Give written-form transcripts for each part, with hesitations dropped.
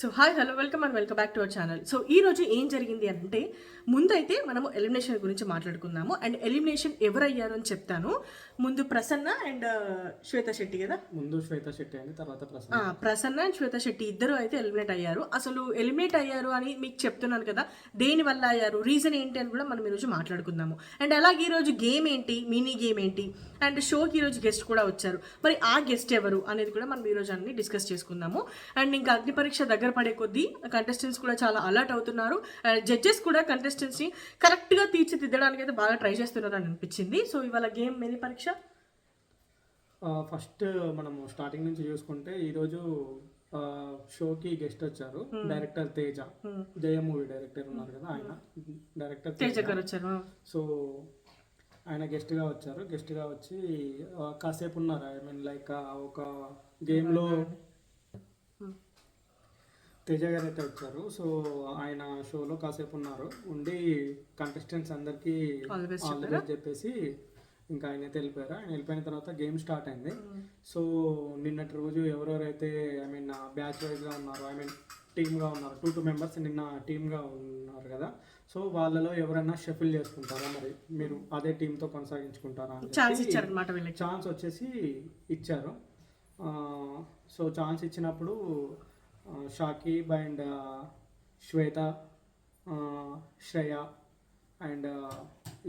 So hi hello welcome back to our channel. So ఈ రోజు ఏం జరిగింది అంటే, ముందైతే మనము ఎలిమినేషన్ గురించి మాట్లాడుకుందాము. అండ్ ఎలిమినేషన్ ఎవరయ్యారు అని చెప్తాను. ముందు ప్రసన్న అండ్ శ్వేత శెట్టి కదా. ముందు శ్వేత శెట్టి అని తర్వాత ప్రసన్న అండ్ శ్వేత శెట్టి ఇద్దరు అయితే ఎలిమినేట్ అయ్యారు. అసలు ఎలిమినేట్ అయ్యారు అని మీకు చెప్తున్నాను కదా, దేని వల్ల అయ్యారు, రీజన్ ఏంటి అని కూడా మనం ఈరోజు మాట్లాడుకుందాము. అండ్ అలాగే ఈరోజు గేమ్ ఏంటి, మినీ గేమ్ ఏంటి, అండ్ షోకి ఈరోజు గెస్ట్ కూడా వచ్చారు. మరి ఆ గెస్ట్ ఎవరు అనేది కూడా మనం ఈరోజు అన్ని డిస్కస్ చేసుకుందాము. అండ్ ఇంకా అగ్ని పరీక్ష దగ్గర పడే కొద్దీ కంటెస్టెంట్స్ కూడా చాలా అలర్ట్ అవుతున్నారు. జడ్జెస్ కూడా కంటెస్టెంట్స్ని కరెక్ట్గా తీర్చిదిద్దడానికి అయితే బాగా ట్రై చేస్తున్నారు అని అనిపించింది. సో ఇవాళ గేమ్ మినీ పరీక్ష ఫస్ట్ మనము స్టార్టింగ్ నుంచి చూసుకుంటే ఈరోజు షోకి గెస్ట్ వచ్చారు. డైరెక్టర్ తేజ, జయ మూవీ డైరెక్టర్ ఉన్నారు కదా, ఆయన డైరెక్టర్ తేజ గారు వచ్చారు. సో ఆయన గెస్ట్గా వచ్చారు. గెస్ట్గా వచ్చి కాసేపు ఉన్నారు. ఐ మీన్ లైక్ ఒక గేమ్లో తేజ గారు అయితే వచ్చారు. సో ఆయన షోలో కాసేపు ఉన్నారు, ఉండి కంటెస్టెంట్స్ అందరికీ ఆల్ ది బెస్ట్ చెప్పేసి ఇంకా ఆయన అయితే వెళ్ళిపోయారు. ఆయన వెళ్ళిపోయిన తర్వాత గేమ్ స్టార్ట్ అయింది. సో నిన్నటి రోజు ఎవరెవరైతే ఐ మీన్ బ్యాచ్ వైజ్గా ఉన్నారు, ఐ మీన్ టీమ్గా ఉన్నారు, 2 మెంబర్స్ నిన్న టీమ్గా ఉన్నారు కదా. సో వాళ్ళలో ఎవరైనా షఫిల్ చేసుకుంటారా, మరి మీరు అదే టీంతో కొనసాగించుకుంటారా అని ఛాన్స్ వచ్చేసి ఇచ్చారు. సో ఛాన్స్ ఇచ్చినప్పుడు Shakib and Shweta, Shreya and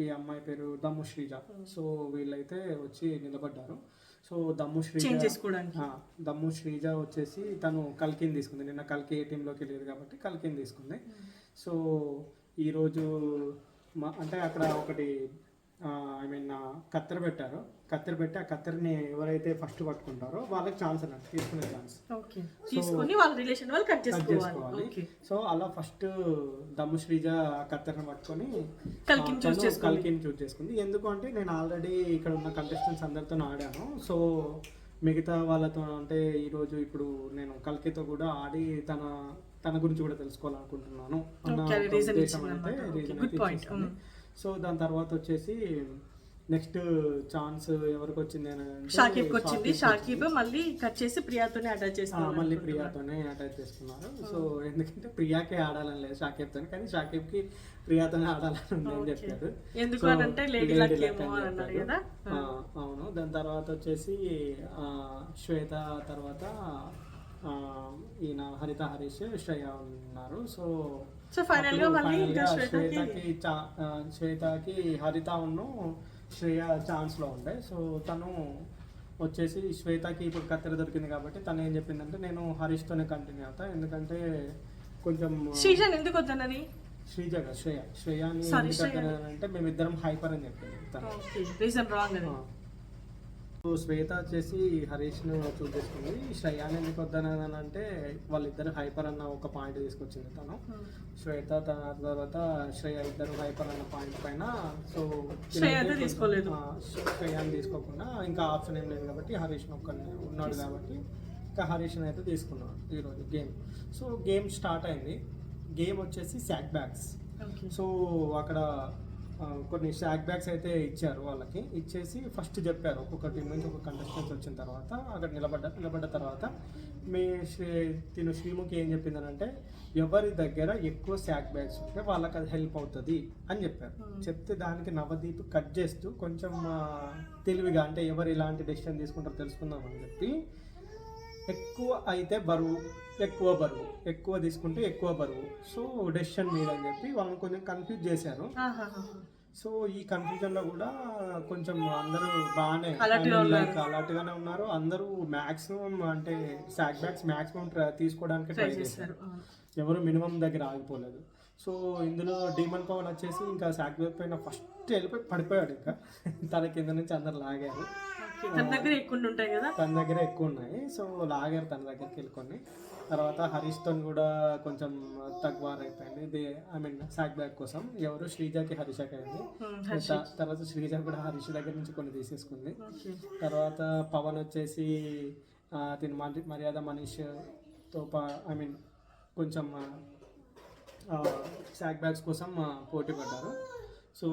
ఈ అమ్మాయి పేరు దమ్ము శ్రీజ. సో వీళ్ళైతే వచ్చి నిలబడ్డారు. సో దమ్ము శ్రీజ వచ్చేసి తను కల్కిని తీసుకుంది. నిన్న కల్కి ఏ టీంలోకి లేదు కాబట్టి కల్కిని తీసుకుంది. సో ఈరోజు అంటే అక్కడ ఒకటి ఐ మీన్ కత్తెర పెట్టారు. కత్తెర పెట్టి ఆ కత్తెరని ఎవరైతే ఫస్ట్ పట్టుకుంటారో వాళ్ళకి ఛాన్స్ అన్నట్టు తీసుకునే ఛాన్స్ కట్ చేసుకోవాలి. సో అలా ఫస్ట్ దమ్ము శ్రీజ కత్తెరని పట్టుకొని కల్కిని చూస్ చేసుకుంది. ఎందుకు అంటే నేను ఆల్రెడీ ఇక్కడ ఉన్న కంటెస్టెంట్స్ అందరితో ఆడాను. సో మిగతా వాళ్ళతో అంటే ఈరోజు ఇప్పుడు నేను కల్కితో కూడా ఆడి తన గురించి కూడా తెలుసుకోవాలనుకుంటున్నాను అన్న ఉద్దేశం అయితే రీజన్ అయితే. సో దాని తర్వాత వచ్చేసి నెక్స్ట్ ఛాన్స్ ఎవరికి వచ్చింది అని షాకీబ్ వచ్చింది. షాకీబ్ మళ్ళీ కట్ చేసి ప్రియాతోనే అటాచ్ చేస్తున్నారు. మళ్ళీ ప్రియాతోనే అటాచ్ చేసుకున్నారు. సో ఎందుకంటే ప్రియాకే ఆడాలని లేదు షాకీబ్తో, కానీ షాకీబ్కి ప్రియాతోనే ఆడాలని ఉందని చెప్పారు. అవును. దాని తర్వాత వచ్చేసి శ్వేత తర్వాత ఈయన హరిత హరీష్ శ్రేయ ఉన్నారు. సో ఫైనల్ గా శ్వేతకి హరిత ఉన్ను శ్రేయ ఛాన్స్లో ఉండే. సో తను వచ్చేసి శ్వేతకి ఇప్పుడు కత్తెర దొరికింది కాబట్టి తను ఏం చెప్పిందంటే నేను హరీష్తోనే కంటిన్యూ అవుతా, ఎందుకంటే కొంచెం ఎందుకు వద్దన్నది శ్రేయాని అంటే మేమిద్దరం హైపర్ అని చెప్పింది తను. సో శ్వేత వచ్చేసి హరీష్ను చూస్ చేసుకుంది. శ్రేయాని ఎందుకు వద్దనని అంటే వాళ్ళిద్దరు హైపర్ అన్న ఒక పాయింట్ తీసుకొచ్చింది తను. శ్వేత తర్వాత శ్రేయ ఇద్దరు హైపర్ అన్న పాయింట్ పైన సో శ్రేయాని తీసుకోకుండా ఇంకా ఆప్షన్ ఏం లేదు కాబట్టి హరీష్ను ఒక్కడిని ఉన్నాడు కాబట్టి ఇంకా హరీష్ని అయితే తీసుకున్నాడు ఈరోజు గేమ్. సో గేమ్ స్టార్ట్ అయింది. గేమ్ వచ్చేసి శాక్ బ్యాగ్స్. సో అక్కడ కొన్ని శాక్ బ్యాగ్స్ అయితే ఇచ్చారు వాళ్ళకి. ఇచ్చేసి ఫస్ట్ చెప్పారు ఒక్కొక్క టీం నుంచి ఒక కంటెస్టెంట్స్ వచ్చిన తర్వాత అక్కడ నిలబడ్డ తర్వాత తిను శ్రీముఖి ఏం చెప్పిందనంటే ఎవరి దగ్గర ఎక్కువ శాక్ బ్యాగ్స్ ఉంటే వాళ్ళకి అది హెల్ప్ అవుతుంది అని చెప్పారు. చెప్తే దానికి నవదీప్ కట్ చేస్తూ కొంచెం తెలివిగా అంటే ఎవరు ఇలాంటి డెసిషన్ తీసుకుంటారో తెలుసుకుందామని చెప్పి ఎక్కువ అయితే ఎక్కువ తీసుకుంటే ఎక్కువ బరువు, సో డెసిషన్ మీద అని చెప్పి వాళ్ళని కొంచెం కన్ఫ్యూజ్ చేశారు. సో ఈ కన్ఫ్యూజన్లో కూడా కొంచెం అందరూ బాగానే అలర్ట్గానే ఉన్నారు. అందరూ మ్యాక్సిమం అంటే శాక్ బ్యాగ్స్ మ్యాక్సిమం తీసుకోవడానికి ట్రై చేశారు. ఎవరు మినిమం దగ్గర ఆగిపోలేదు. సో ఇందులో డీమన్ పవన్ వచ్చేసి ఇంకా శాక్ బ్యాగ్ పైన ఫస్ట్ వెళ్ళిపోయి పడిపోయాడు. ఇంకా తన కింద నుంచి అందరు లాగారు. తన దగ్గర ఎక్కువ ఉన్నాయి. సో లాగారు తన దగ్గరికి వెళ్ళుకొని. తర్వాత హరీష్తో కూడా కొంచెం తగ్వార్ అయిపోయింది. ఐ మీన్ శాక్ బ్యాగ్ కోసం ఎవరు శ్రీజకి హరీషకి అయింది. తర్వాత శ్రీజ కూడా హరీష్ దగ్గర నుంచి కొన్ని తీసేసుకుంది. తర్వాత పవన్ వచ్చేసి తిని మర్యాద మనీష్తో ఐ మీన్ కొంచెం శాక్ బ్యాగ్స్ కోసం పోటీ పడ్డారు. సో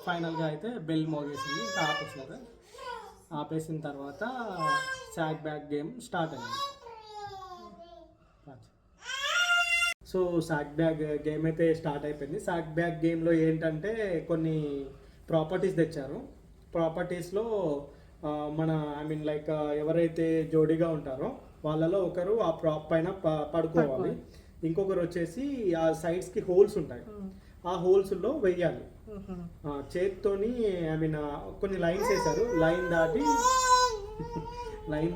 ఫైనల్గా అయితే బెల్ మోగేసింది, ఇంకా ఆపేసారు. ఆపేసిన తర్వాత శాక్ బ్యాగ్ గేమ్ స్టార్ట్ అయింది. సో సాక్ బ్యాగ్ గేమ్ అయితే స్టార్ట్ అయిపోయింది. సాక్ బ్యాగ్ గేమ్లో ఏంటంటే కొన్ని ప్రాపర్టీస్ తెచ్చారు. ప్రాపర్టీస్లో మన ఐ మీన్ లైక్ ఎవరైతే జోడీగా ఉంటారో వాళ్ళలో ఒకరు ఆ ప్రాప్ పైన పడుకోవాలి, ఇంకొకరు వచ్చేసి ఆ సైడ్స్కి హోల్స్ ఉంటాయి, ఆ హోల్స్లో వెయ్యాలి. చేత్తోని ఐ మీన్ కొన్ని లైన్స్ వేశారు, లైన్ దాటి లైన్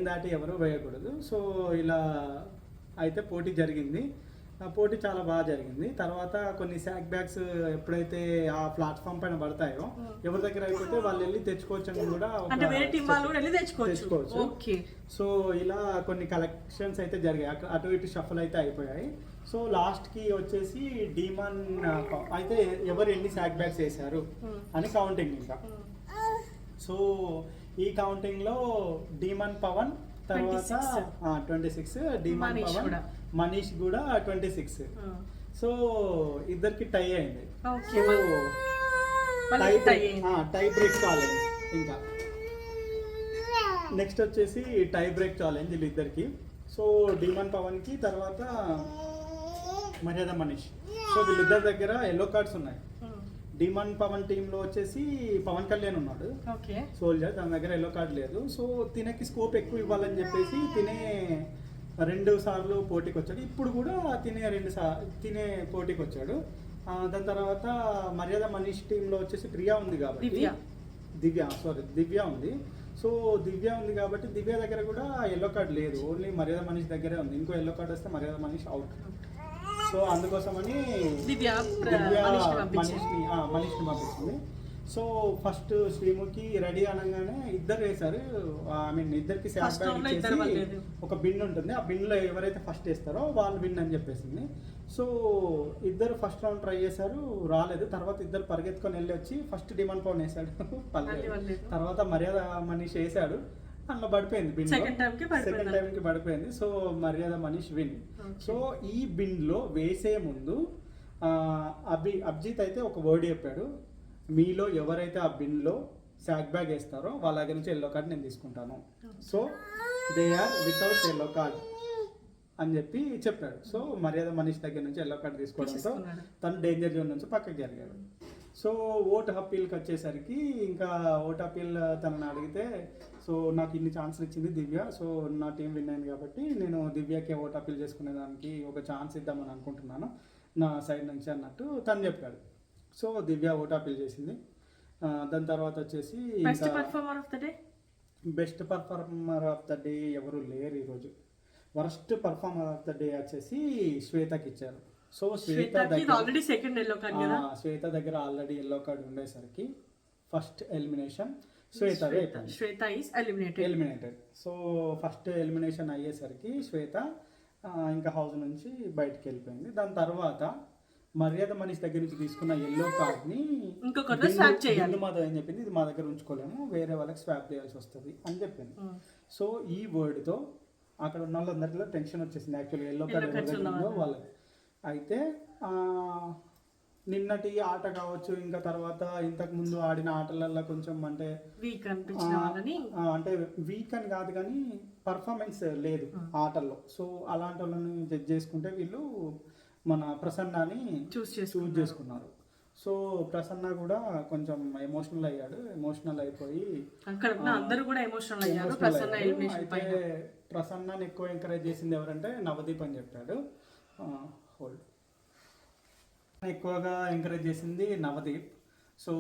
దాటి ఎవరు వేయకూడదు. సో ఇలా అయితే పోటీ జరిగింది. ఆ పోటీ చాలా బాగా జరిగింది. తర్వాత కొన్ని శాక్ బ్యాగ్స్ ఎప్పుడైతే ఆ ప్లాట్ఫామ్ పైన పడతాయో ఎవరి దగ్గర అయిపోతే వాళ్ళు వెళ్ళి తెచ్చుకోవచ్చు అని కూడా తెచ్చుకోవచ్చు. సో ఇలా కొన్ని కలెక్షన్స్ అయితే జరిగాయి, అటు ఇటు షఫల్ అయితే అయిపోయాయి. సో లాస్ట్కి వచ్చేసి డీమన్ అయితే ఎవరు ఎన్ని శాక్ బ్యాగ్స్ వేశారు అని కౌంటింగ్ ఇంకా. సో ఈ కౌంటింగ్లో డీమన్ పవన్ తర్వాత 26, డీమన్ పవన్ మనీష్ కూడా 26. సో ఇద్దరికి టై అయింది. Tie break challenge. ఇంకా నెక్స్ట్ వచ్చేసి టై బ్రేక్ ఛాలెంజ్ వీళ్ళిద్దరికి. సో డీమన్ పవన్కి తర్వాత మర్యాద మనీష్. సో వీళ్ళిద్దరి దగ్గర ఎల్లో కార్డ్స్ ఉన్నాయి. డీమన్ పవన్ టీంలో వచ్చేసి పవన్ కళ్యాణ్ ఉన్నాడు సోల్జర్, తన దగ్గర ఎల్లో కార్డ్ లేదు. సో తినకి స్కోప్ ఎక్కువ ఇవ్వాలని చెప్పేసి తినే 2 సార్లు పోటీకి వచ్చాడు. ఇప్పుడు కూడా తినే పోటీకి వచ్చాడు. దాని తర్వాత మర్యాద మనీష్ టీంలో వచ్చేసి ప్రియా ఉంది కాబట్టి దివ్య ఉంది. సో దివ్య ఉంది కాబట్టి దివ్య దగ్గర కూడా ఎల్లో కార్డ్ లేదు, ఓన్లీ మర్యాద మనీష్ దగ్గరే ఉంది. ఇంకో ఎల్లో కార్డ్ వస్తే మర్యాద మనీష్ అవుట్. సో అందుకోసమని మనీష్ని పంపిస్తుంది. సో ఫస్ట్ శ్రీముఖి రెడీ అనగానే ఇద్దరు వేశారు. ఐ మీన్ ఇద్దరికి శాక్ బ్యాగ్ ఇచ్చేసి ఒక బిన్ ఉంటుంది, ఆ బిన్లో ఎవరైతే ఫస్ట్ వేస్తారో వాళ్ళు విన్ అని చెప్పేసింది. సో ఇద్దరు ఫస్ట్ రౌండ్ ట్రై చేశారు, రాలేదు. తర్వాత ఇద్దరు పరిగెత్తుకొని వెళ్ళి వచ్చి ఫస్ట్ డిమాండ్ పవన్ వేశాడు, పర్లేదు. తర్వాత మర్యాద మనీష్ వేశాడు, అందులో పడిపోయింది బిన్, సెకండ్ టైంకి పడిపోయింది. సో మర్యాద మనీష్ విన్. సో ఈ బిన్లో వేసే ముందు అభిజిత్ అయితే ఒక వర్డ్ చెప్పాడు, మీలో ఎవరైతే ఆ బిన్లో శాక్ బ్యాగ్ వేస్తారో వాళ్ళ దగ్గర నుంచి ఎల్లో కార్డ్ నేను తీసుకుంటాను. So they are without yellow card అని చెప్పి చెప్పాడు. సో మర్యాద మనీష్ దగ్గర నుంచి ఎల్లో కార్డ్ తీసుకోవడంతో తను డేంజర్ జోన్ నుంచి పక్కకి జరిగాడు. సో ఓట్ అప్పీల్కి వచ్చేసరికి ఇంకా ఓట్ అప్పీల్ తనని అడిగితే, సో నాకు ఇన్ని ఛాన్సులు ఇచ్చింది దివ్య, సో నా టీం విన్ అయింది కాబట్టి నేను దివ్యకే ఓట్ అప్పీల్ చేసుకునే దానికి ఒక ఛాన్స్ ఇద్దామని అనుకుంటున్నాను నా సైడ్ నుంచి అన్నట్టు తను చెప్పాడు. సో దివ్య ఓట్ అప్పీల్ చేసింది. దాని తర్వాత వచ్చేసి best performer of the day ఎవరు లేరు ఈరోజు. Worst performer of the day వచ్చేసి శ్వేతకి ఇచ్చారు. సో శ్వేత దగ్గర ఆల్రెడీ ఎల్లో కార్డ్ ఉండేసరికి first elimination Shweta is eliminated. So first elimination అయ్యేసరికి శ్వేత ఇంకా హౌస్ నుంచి బయటకు వెళ్ళిపోయింది. దాని తర్వాత మర్యాద మనీష్ దగ్గర నుంచి తీసుకున్న ఎల్లో కార్డ్ని మాధవ్ అని చెప్పింది, ఇది మా దగ్గర ఉంచుకోలేము, వేరే వాళ్ళకి స్వాప్ చేయాల్సి వస్తుంది అని చెప్పింది. సో ఈ వర్డ్తో అక్కడ ఉన్న వాళ్ళందరిలో టెన్షన్ వచ్చేసింది. యాక్చువల్గా ఎల్లో కార్డ్ ఎవరిదో వాళ్ళకి. అయితే నిన్నటి ఆట కావచ్చు, ఇంకా తర్వాత ఇంతకు ముందు ఆడిన ఆటలలో కొంచెం అంటే వీక్ అని కాదు కానీ పర్ఫార్మెన్స్ లేదు ఆటల్లో. సో అలాంటి వాళ్ళని జడ్జ్ చేసుకుంటే వీళ్ళు మన ప్రసన్నాని చూస్ చేసుకున్నారు. సో ప్రసన్న కూడా కొంచెం ఎమోషనల్ అయిపోయి అయితే ప్రసన్నాని ఎక్కువ ఎంకరేజ్ చేసింది ఎవరంటే నవదీప్ అని చెప్పాడు. ఎక్కువగా ఎంకరేజ్ చేసింది నవదీప్. సో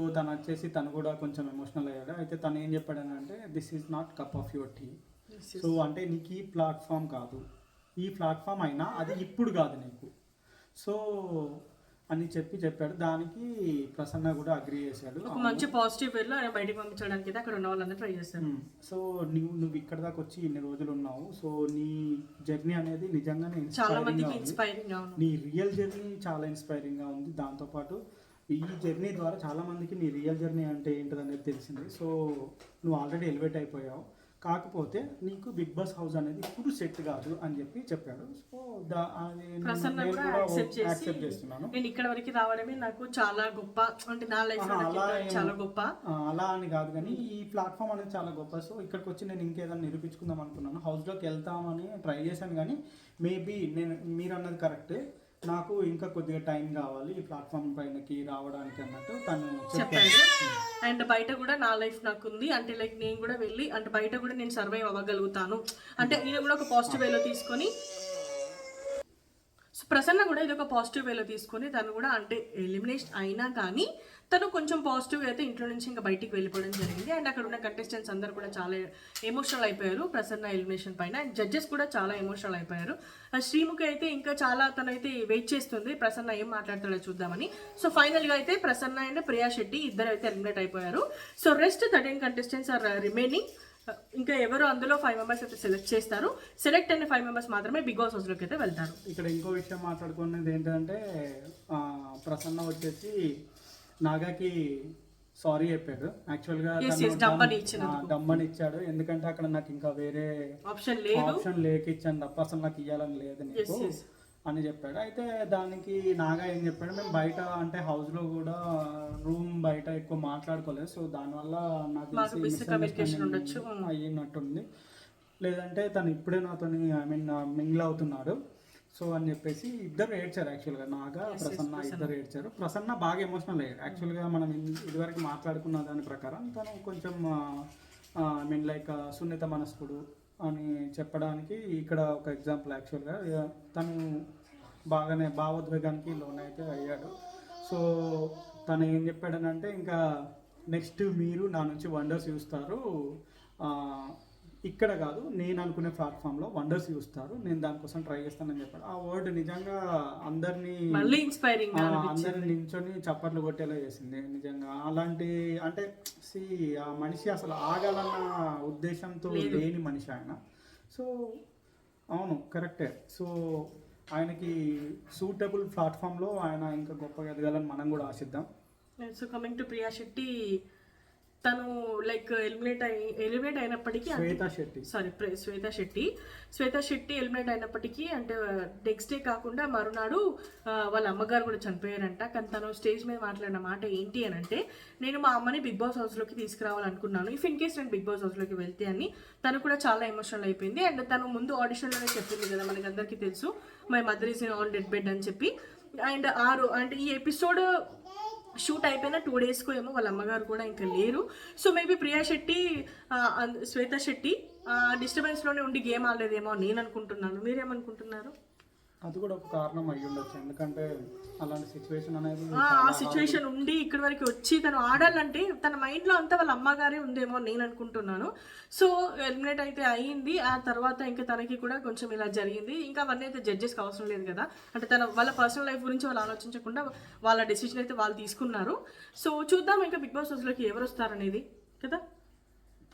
తను కూడా కొంచెం ఎమోషనల్ అయ్యాడు. అయితే తను ఏం చెప్పాడనంటే, this is not cup of your tea. So అంటే నీకు ఈ ప్లాట్ఫామ్ కాదు, ఈ ప్లాట్ఫామ్ అయినా అది ఇప్పుడు కాదు నీకు, సో అని చెప్పాడు. దానికి ప్రసన్న కూడా అగ్రీ చేశాడు. ఒక మంచి పాజిటివ్ వేలో ఆయన బయటికి పంపించడానికి అక్కడ ఉన్న వాళ్ళందరూ ట్రై చేస్తారు. సో నువ్వు ఇక్కడ దాకా వచ్చి ఇన్ని రోజులు ఉన్నావు. సో నీ జర్నీ అనేది నిజంగానే నీ రియల్ జర్నీ చాలా ఇన్స్పైరింగ్ గా ఉంది. దాంతోపాటు ఈ జర్నీ ద్వారా చాలా మందికి నీ రియల్ జర్నీ అంటే ఏంటిది అనేది తెలిసింది. సో నువ్వు ఆల్రెడీ ఎలివేట్ అయిపోయావు. కాకపోతే నీకు బిగ్ బాస్ హౌస్ అనేది ఇప్పుడు సెట్ కాదు అని చెప్పి చెప్పాడు. సో అది ప్రసన్న నేను కూడా కూడా యాక్సెప్ట్ యాక్సెప్ట్ చేసి చేస్తున్నాను. నేను ఇక్కడ వరకు రావడమే నాకు చాలా గొప్ప, అంటే నా లైఫ్ చాలా గొప్ప. అలా అని కాదు కానీ ఈ ప్లాట్ఫామ్ అనేది చాలా గొప్ప. సో ఇక్కడికి వచ్చి నేను ఇంకేదైనా నిరూపించుకుందాం అనుకున్నాను. హౌస్లోకి వెళ్తామని ట్రై చేశాను కానీ మేబీ మీరు అన్నది కరెక్ట్, నాకు ఇంకా కొద్దిగా టైం కావాలి ఈ ప్లాట్ఫామ్ పైనకి రావడానికి అన్నట్టు తను చెప్పాడు. అండ్ బయట కూడా నా లైఫ్ నాకు ఉంది, అంటే లైక్ నేను కూడా వెళ్ళి అంటే బయట కూడా నేను సర్వైవ్ అవ్వగలుగుతాను, అంటే ఇది కూడా ఒక పాజిటివ్ వేలో తీసుకొని, సో ప్రసన్న కూడా ఇది ఒక పాజిటివ్ వేలో తీసుకొని తను కూడా అంటే ఎలిమినేషన్ అయినా కానీ తను కొంచెం పాజిటివ్ అయితే ఇంట్లో నుంచి ఇంకా బయటికి వెళ్ళిపోవడం జరిగింది. అండ్ అక్కడ ఉన్న కంటెస్టెంట్స్ అందరూ కూడా చాలా ఎమోషనల్ అయిపోయారు ప్రసన్న ఎలిమినేషన్ పైన. అండ్ జడ్జెస్ కూడా చాలా ఎమోషనల్ అయిపోయారు. శ్రీముఖి అయితే ఇంకా చాలా తనైతే వెయిట్ చేస్తుంది ప్రసన్న ఏం మాట్లాడతాడో చూద్దామని. సో ఫైనల్గా అయితే ప్రసన్న అండ్ ప్రియా శెట్టి ఇద్దరు అయితే ఎలిమినేట్ అయిపోయారు. So rest 13 contestants are remaining. ఇంకా ఎవరు అందులో 5 మెంబర్స్ అయితే సెలెక్ట్ చేస్తారు. సెలెక్ట్ అయిన 5 మెంబర్స్ మాత్రమే బిగ్ బాస్ హౌస్లోకి అయితే వెళ్తారు. ఇక్కడ ఇంకో విషయం మాట్లాడుకునేది ఏంటంటే ప్రసన్న వచ్చేసి నాగాకి సారీ చెప్పాడు. యాక్చువల్గా డమ్మని ఇచ్చాడు, ఎందుకంటే అక్కడ నాకు ఇంకా వేరే ఆప్షన్ లేక ఇచ్చాను తప్ప అసలు నాకు ఇవ్వాలని లేదు నీకు అని చెప్పాడు. అయితే దానికి నాగా ఏం చెప్పాడు, మేము బయట అంటే హౌస్ లో కూడా రూమ్ బయట ఎక్కువ మాట్లాడుకోలేదు, సో దానివల్ల నాకు అయ్యినట్టుంది, లేదంటే తను ఇప్పుడే నాతో మింగిల్ అవుతున్నాడు సో అని చెప్పేసి ఇద్దరు ఏడ్చారు. యాక్చువల్గా నాగా ప్రసన్న ఇద్దరు ఏడ్చారు. ప్రసన్న బాగా ఎమోషనల్ అయ్యారు. యాక్చువల్గా మనం ఇదివరకు మాట్లాడుకున్న దాని ప్రకారం తను కొంచెం లైక్ సున్నిత మనస్కుడు అని చెప్పడానికి ఇక్కడ ఒక ఎగ్జాంపుల్. యాక్చువల్గా తను బాగానే భావోద్వేగానికి లోనైతే అయ్యాడు. సో తను ఏం చెప్పాడనంటే ఇంకా నెక్స్ట్ మీరు నా నుంచి వండర్స్ చూస్తారు, ఇక్కడ కాదు నేను అనుకునే ప్లాట్ఫామ్లో వండర్స్ చూస్తారు, నేను దానికోసం ట్రై చేస్తానని చెప్పాడు. ఆ వర్డ్ నిజంగా అందరినీ నించొని చప్పట్లు కొట్టేలా చేసింది నిజంగా. అలాంటి అంటే ఆ మనిషి అసలు ఆగాలన్న ఉద్దేశంతో లేని మనిషి ఆయన. సో అవును కరెక్టే. సో ఆయనకి సూటబుల్ ప్లాట్ఫామ్లో ఆయన ఇంకా గొప్పగా ఎదగాలని మనం కూడా ఆశిద్దాం. So coming to Priya Shetty, తను లైక్ ఎలిమినేట్ అయినప్పటికీ శ్వేతా శెట్టి ఎలిమినేట్ అయినప్పటికీ అంటే నెక్స్ట్ డే కాకుండా మరునాడు వాళ్ళ అమ్మగారు కూడా చనిపోయారంట. కానీ తను స్టేజ్ మీద మాట్లాడిన మాట ఏంటి అని అంటే, నేను మా అమ్మని బిగ్ బాస్ హౌస్లోకి తీసుకురావాలనుకున్నాను ఇఫ్ ఇన్ కేస్ నేను బిగ్ బాస్ హౌస్లోకి వెళ్తే అని. తను కూడా చాలా ఎమోషనల్ అయిపోయింది. అండ్ తను ముందు ఆడిషన్లోనే చెప్పింది కదా, మనకి అందరికీ తెలుసు, my mother is on dead bed అని చెప్పి. అండ్ అంటే ఈ ఎపిసోడ్ షూట్ అయిపోయిన 2 డేస్కు ఏమో వాళ్ళ అమ్మగారు కూడా ఇంకా లేరు. సో మేబీ ప్రియా శెట్టి శ్వేతా శెట్టి డిస్టర్బెన్స్లోనే ఉండి గేమ్ ఆడలేదేమో నేను అనుకుంటున్నాను. మీరేమనుకుంటున్నారు? అది కూడా ఒక కారణం అయ్యి ఉండొచ్చు, ఎందుకంటే అలాంటి సిచ్యువేషన్ అనేది ఆ సిచ్యువేషన్ ఉండి ఇక్కడి వరకు వచ్చి తను ఆడాలంటే తన మైండ్లో అంతా వాళ్ళ అమ్మగారే ఉందేమో నేను అనుకుంటున్నాను. సో ఎలిమినేట్ అయితే అయ్యింది. ఆ తర్వాత ఇంకా తనకి కూడా కొంచెం ఇలా జరిగింది. ఇంకా అవన్నీ అయితే జడ్జెస్కి అవసరం లేదు కదా, అంటే వాళ్ళ పర్సనల్ లైఫ్ గురించి వాళ్ళు ఆలోచించకుండా వాళ్ళ డెసిషన్ అయితే వాళ్ళు తీసుకున్నారు. సో చూద్దాం ఇంకా బిగ్ బాస్ హౌస్లోకి ఎవరు వస్తారనేది కదా.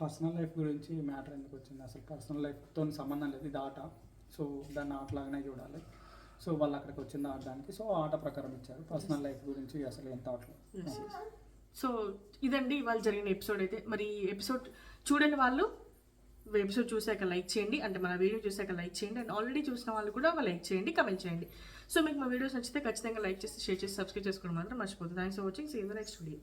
పర్సనల్ లైఫ్ గురించి మ్యాటర్ ఎందుకు వచ్చింది, అసలు పర్సనల్ లైఫ్తో సంబంధం లేదు, ఇది ఆట. సో దాన్ని ఆటలాగానే చూడాలి. సో వాళ్ళు అక్కడికి వచ్చింది ఆడడానికి, సో ఆట ప్రకారం ఇచ్చారు. పర్సనల్ లైఫ్ గురించి అసలు ఎంత ఆటలు. సో ఇదండి ఇవాళ జరిగిన ఎపిసోడ్ అయితే. మరి ఎపిసోడ్ చూడని వాళ్ళు ఎపిసోడ్ చూసాక లైక్ చేయండి, అంటే మన వీడియో చూసాక లైక్ చేయండి. అండ్ ఆల్రెడీ చూసిన వాళ్ళు కూడా లైక్ చేయండి, కమెంట్ చేయండి. సో మీకు మా వీడియోస్ నచ్చితే ఖచ్చితంగా లైక్ చేసి షేర్ చేసి సబ్స్క్రైబ్ చేసుకోవడం మాత్రం మర్చిపోతుంది. Thanks for watching. See you in the next video.